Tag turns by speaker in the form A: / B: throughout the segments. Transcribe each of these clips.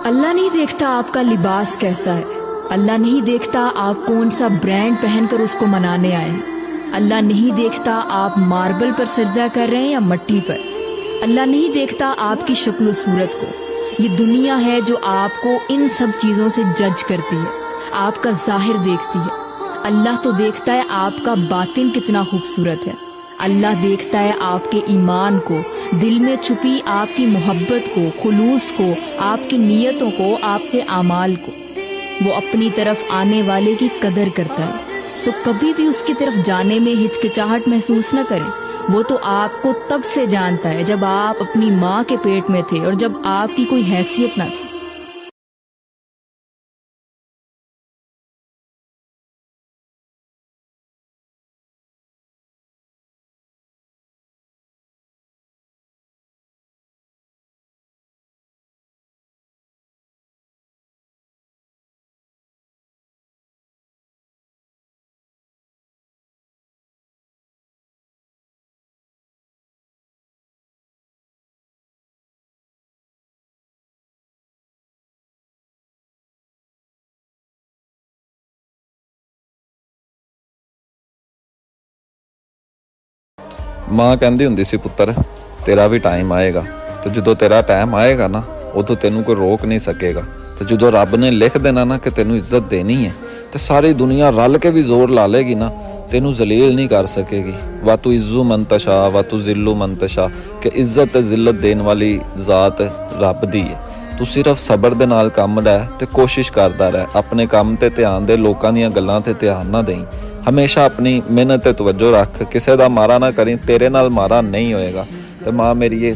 A: अल्लाह नहीं देखता आपका लिबास कैसा है, अल्लाह नहीं देखता आप कौन सा ब्रांड पहनकर उसको मनाने आए हैं, अल्लाह नहीं देखता आप मार्बल पर सजदा कर रहे हैं या मट्टी पर, अल्लाह नहीं देखता आपकी शक्ल सूरत को। ये दुनिया है जो आपको इन सब चीज़ों से जज करती है, आपका ज़ाहिर देखती है। अल्लाह तो देखता है आपका बातिन कितना खूबसूरत है। अल्लाह देखता है आपके ईमान को, दिल में छुपी आपकी मोहब्बत को, खुलूस को, आपकी नीयतों को, आपके आमाल को। वो अपनी तरफ आने वाले की कदर करता है, तो कभी भी उसकी तरफ जाने में हिचकिचाहट महसूस न करें। वो तो आपको तब से जानता है जब आप अपनी माँ के पेट में थे और जब आपकी कोई हैसियत न थी।
B: ਮਾਂ ਕਹਿੰਦੀ ਹੁੰਦੀ ਸੀ, ਪੁੱਤਰ ਤੇਰਾ ਵੀ ਟਾਈਮ ਆਏਗਾ, ਤੇ ਜਦੋਂ ਤੇਰਾ ਟਾਈਮ ਆਏਗਾ ਨਾ ਉਦੋਂ ਤੈਨੂੰ ਕੋਈ ਰੋਕ ਨਹੀਂ ਸਕੇਗਾ। ਤੇ ਜਦੋਂ ਰੱਬ ਨੇ ਲਿਖ ਦੇਣਾ ਨਾ ਕਿ ਤੈਨੂੰ ਇੱਜ਼ਤ ਦੇਣੀ ਹੈ, ਤੇ ਸਾਰੀ ਦੁਨੀਆ ਰਲ ਕੇ ਵੀ ਜ਼ੋਰ ਲਾ ਲੇਗੀ ਨਾ, ਤੈਨੂੰ ਜ਼ਲੀਲ ਨਹੀਂ ਕਰ ਸਕੇਗੀ। ਵਾ ਤੂੰ ਇੱਜ਼ੂ ਮੰਤਸ਼ਾ ਵਾ ਤੂੰ ਜ਼ਿੱਲੂ ਮੰਤਸ਼ਾ, ਕਿ ਇੱਜ਼ਤ ਤੇ ਜ਼ਿਲਤ ਦੇਣ ਵਾਲੀ ਜ਼ਾਤ ਰੱਬ ਦੀ ਹੈ। ਤੂੰ ਸਿਰਫ ਸਬਰ ਦੇ ਨਾਲ ਕੰਮ ਲੈ ਤੇ ਕੋਸ਼ਿਸ਼ ਕਰਦਾ ਰਹਿ, ਆਪਣੇ ਕੰਮ ਤੇ ਧਿਆਨ ਦੇ, ਲੋਕਾਂ ਦੀਆਂ ਗੱਲਾਂ ਤੇ ਧਿਆਨ ਨਾ ਦੇਈਂ। ਹਮੇਸ਼ਾ ਆਪਣੀ ਮਿਹਨਤ ਤੇ ਤਵੱਜੋ ਰੱਖ, ਕਿਸੇ ਦਾ ਮਾਰਾ ਨਾ ਕਰੀ, ਤੇਰੇ ਨਾਲ ਮਾਰਾ ਨਹੀਂ ਹੋਏਗਾ। ਤੇ ਮਾਂ ਮੇਰੀ ਇਹ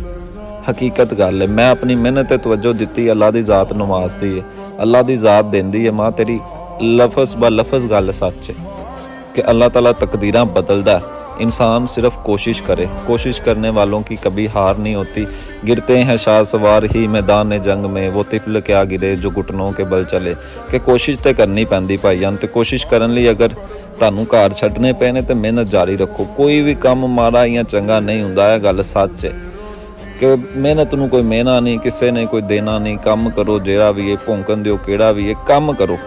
B: ਹਕੀਕਤ ਗੱਲ ਹੈ, ਮੈਂ ਆਪਣੀ ਮਿਹਨਤ ਤੇ ਤਵੱਜੋ ਦਿੱਤੀ, ਅੱਲਾ ਦੀ ਜ਼ਾਤ ਨਵਾਜ਼ਦੀ ਹੈ, ਅੱਲਾ ਦੀ ਜ਼ਾਤ ਦਿੰਦੀ ਹੈ। ਮਾਂ ਤੇਰੀ ਲਫ਼ਜ਼ ਬ ਲਫ਼ਜ਼ ਗੱਲ ਸੱਚ ਹੈ کہ اللہ تعالیٰ تقدیراں بدلتا ہے، انسان صرف کوشش کرے، کوشش کرنے والوں کی کبھی ہار نہیں ہوتی۔ گرتے ہیں شاہ سوار ہی میدان جنگ میں، وہ طفل کیا گرے جو گھٹنوں کے بل چلے۔ کہ کوشش تے کرنی پیندی بھائی جان، تے کوشش کرن لئی اگر تانوں گھر چھڈنے پے نے تے محنت جاری رکھو۔ کوئی بھی کم ماڑا یا چنگا نہیں ہوندا، یہ گل سچ ہے کہ محنت نوں کوئی مہنا نہیں، کسے نے کوئی دینا نہیں۔ کم کرو جیڑا بھی ہے، ਭੌਂਕਣ ਦਿਓ ਕਿਹੜਾ ਵੀ ਹੈ, ਕੰਮ ਕਰੋ।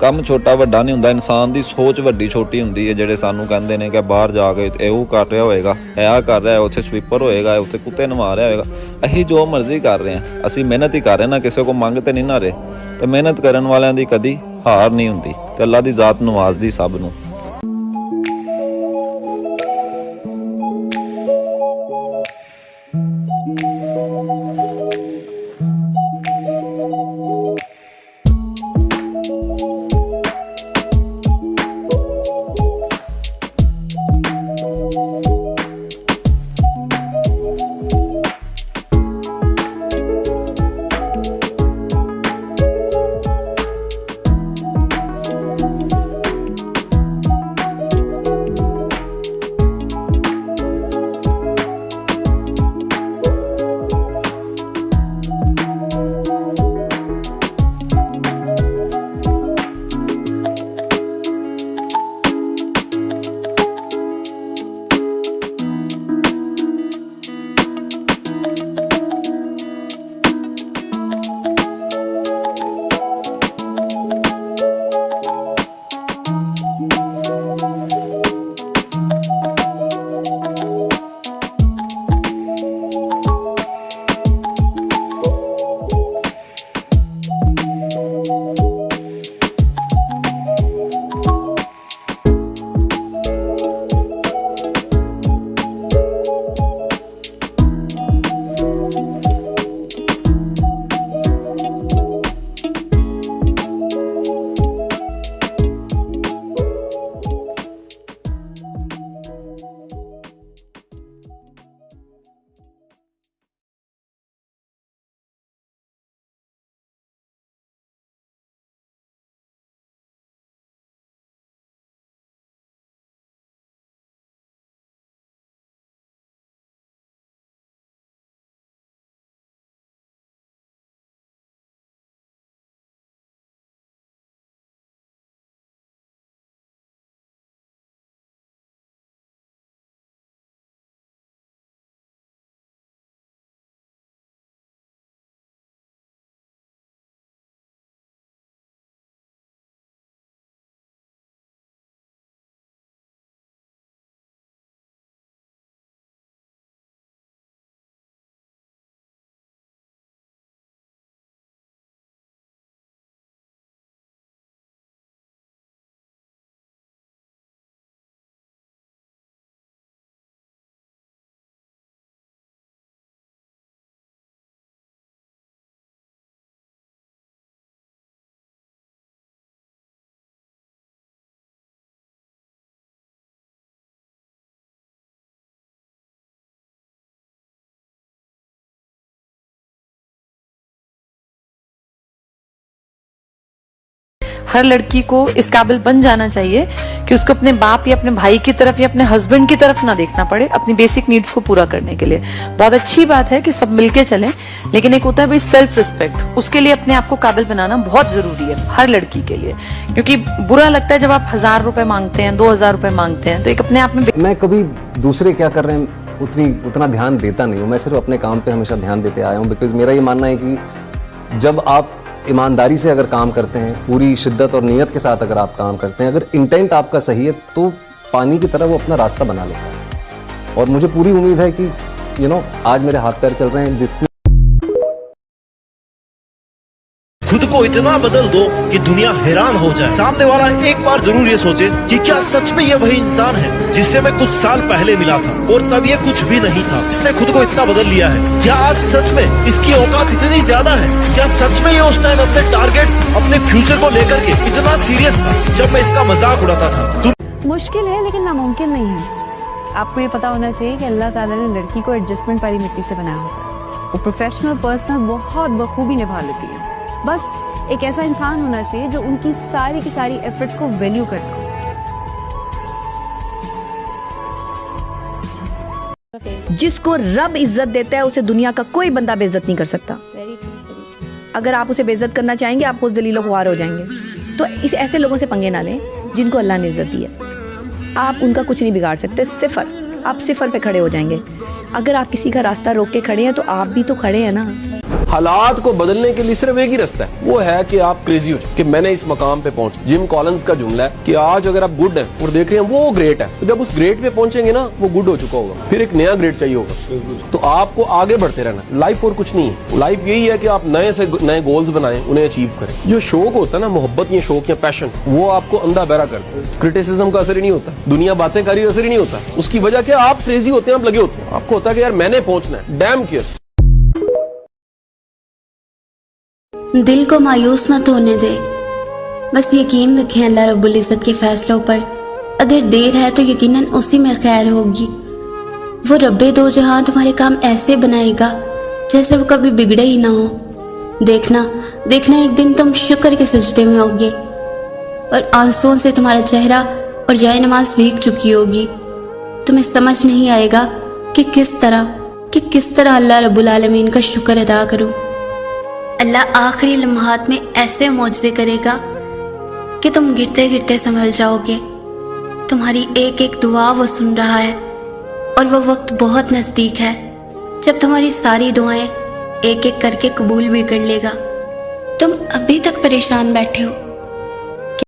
B: ਕੰਮ ਛੋਟਾ ਵੱਡਾ ਨਹੀਂ ਹੁੰਦਾ, ਇਨਸਾਨ ਦੀ ਸੋਚ ਵੱਡੀ ਛੋਟੀ ਹੁੰਦੀ ਹੈ। ਜਿਹੜੇ ਸਾਨੂੰ ਕਹਿੰਦੇ ਨੇ ਕਿ ਬਾਹਰ ਜਾ ਕੇ ਇਹ ਉਹ ਕਰ ਰਿਹਾ ਹੋਏਗਾ, ਇਹ ਆਹ ਕਰ ਰਿਹਾ, ਉੱਥੇ ਸਵੀਪਰ ਹੋਏਗਾ, ਉੱਥੇ ਕੁੱਤੇ ਨਵਾ ਰਿਹਾ ਹੋਏਗਾ। ਅਸੀਂ ਜੋ ਮਰਜ਼ੀ ਕਰ ਰਹੇ ਹਾਂ, ਅਸੀਂ ਮਿਹਨਤ ਹੀ ਕਰ ਰਹੇ ਨਾ, ਕਿਸੇ ਕੋਲ ਮੰਗ ਤੇ ਨਹੀਂ ਨਾ ਰਹੇ। ਤੇ ਮਿਹਨਤ ਕਰਨ ਵਾਲਿਆਂ ਦੀ ਕਦੀ ਹਾਰ ਨਹੀਂ ਹੁੰਦੀ, ਤੇ ਅੱਲਾ ਦੀ ਜ਼ਾਤ ਨਵਾਜ਼ਦੀ ਸਭ ਨੂੰ।
C: हर लड़की को इस काबिल बन जाना चाहिए कि उसको अपने बाप या अपने भाई की तरफ या अपने हस्बैंड की तरफ ना देखना पड़े अपनी बेसिक नीड्स को पूरा करने के लिए। बहुत अच्छी बात है कि सब मिलके चलें, लेकिन एक होता है भाई सेल्फ रिस्पेक्ट, उसके लिए अपने आप को काबिल बनाना बहुत जरूरी है हर लड़की के लिए। क्योंकि बुरा लगता है जब आप 1000 रुपए मांगते हैं, 2000 रुपए मांगते हैं, तो एक अपने आप में
D: मैं कभी दूसरे क्या कर रहे हैं उतना ध्यान देता नहीं हूँ। मैं सिर्फ अपने काम पे हमेशा ध्यान देते आया हूँ, बिकॉज मेरा ये मानना है कि जब आप ईमानदारी से अगर काम करते हैं, पूरी शिद्दत और नियत के साथ अगर आप काम करते हैं, अगर इंटेंट आपका सही है, तो पानी की तरह वो अपना रास्ता बना लेता है। और मुझे पूरी उम्मीद है कि आज मेरे हाथ पैर चल रहे हैं, जितनी
E: खुद को इतना बदल दो कि दुनिया हैरान हो जाए। सामने वाला एक बार जरूर ये सोचे कि क्या सच में ये वही इंसान है जिससे मैं कुछ साल पहले मिला था और तब ये कुछ भी नहीं था। इसने खुद को इतना बदल लिया है। क्या आज सच में इसकी औकात इतनी ज्यादा है? क्या सच में ये उस टाइम अपने टारगेट्स, अपने फ्यूचर को लेकर के इतना सीरियस था जब मैं इसका मजाक उड़ाता था?
F: मुश्किल है लेकिन नामुमकिन नहीं है। आपको ये पता होना चाहिए कि अल्लाह ताला ने लड़की को एडजस्टमेंट वाली मिट्टी से बनाया होता है। वो प्रोफेशनल पर्सनल बहुत बखूबी निभा लेती है। बस एक ऐसा इंसान होना चाहिए जो उनकी सारी की सारी एफर्ट्स को वैल्यू करता हो।
G: जिसको रब इज्जत देता है उसे दुनिया का कोई बंदा बेइज्जत नहीं कर सकता। अगर आप उसे बेइज्जत करना चाहेंगे आप खुद जलीलो ख्वार हो जाएंगे। तो इस ऐसे लोगों से पंगे ना लें जिनको अल्लाह ने इज्जत दी है। आप उनका कुछ नहीं बिगाड़ सकते। सिफर, आप सिफर पे खड़े हो जाएंगे। अगर आप किसी का रास्ता रोक के खड़े हैं तो आप भी तो खड़े हैं ना।
H: हालात को बदलने के लिए सिर्फ एक ही रास्ता है, वो है कि आप क्रेजी हो जाए कि मैंने इस मकाम पे पहुंच। जिम कॉलिंस का जुमला है कि आज अगर आप गुड हैं और देख रहे हैं वो ग्रेट है, तो जब उस ग्रेट पे पहुंचेंगे ना वो गुड हो चुका होगा, फिर एक नया ग्रेट चाहिए होगा। तो आपको आगे बढ़ते रहना। लाइफ और कुछ नहीं है। लाइफ यही है कि आप नए से नए गोल्स बनाएं, उन्हें अचीव करें। जो शौक होता है ना, मोहब्बत या शौक या पैशन, वो आपको अंधा बहरा करता है। क्रिटिसिज्म का असर ही नहीं होता, दुनिया बातें कर रही असर ही नहीं होता। उसकी वजह क्या, आप क्रेजी होते हैं, आप लगे होते हैं। आपको होता है कि यार मैंने पहुंचना है, डैम केयर।
I: दिल को मायूस मत होने दे, बस यकीन रखें अल्लाह रब्बुल इज़्ज़त के फैसलों पर। अगर देर है तो यकीनन उसी में खैर होगी। वो रब्बे दो जहां तुम्हारे काम ऐसे बनाएगा जैसे वो कभी बिगड़े ही ना हो। देखना एक दिन तुम शुक्र के सजदे में होगे और आंसुओं से तुम्हारा चेहरा और जाए नमाज भीग चुकी होगी। तुम्हें समझ नहीं आएगा कि किस तरह अल्लाह रब्बुल आलमीन का शुक्र अदा करूं। अल्लाह आखिरी लम्हात में ऐसे मौजज़े करेगा कि तुम गिरते गिरते संभल जाओगे। तुम्हारी एक एक दुआ वो सुन रहा है और वो वक्त बहुत नज़दीक है जब तुम्हारी सारी दुआएं एक एक करके कबूल भी कर लेगा। तुम अभी तक परेशान बैठे हो,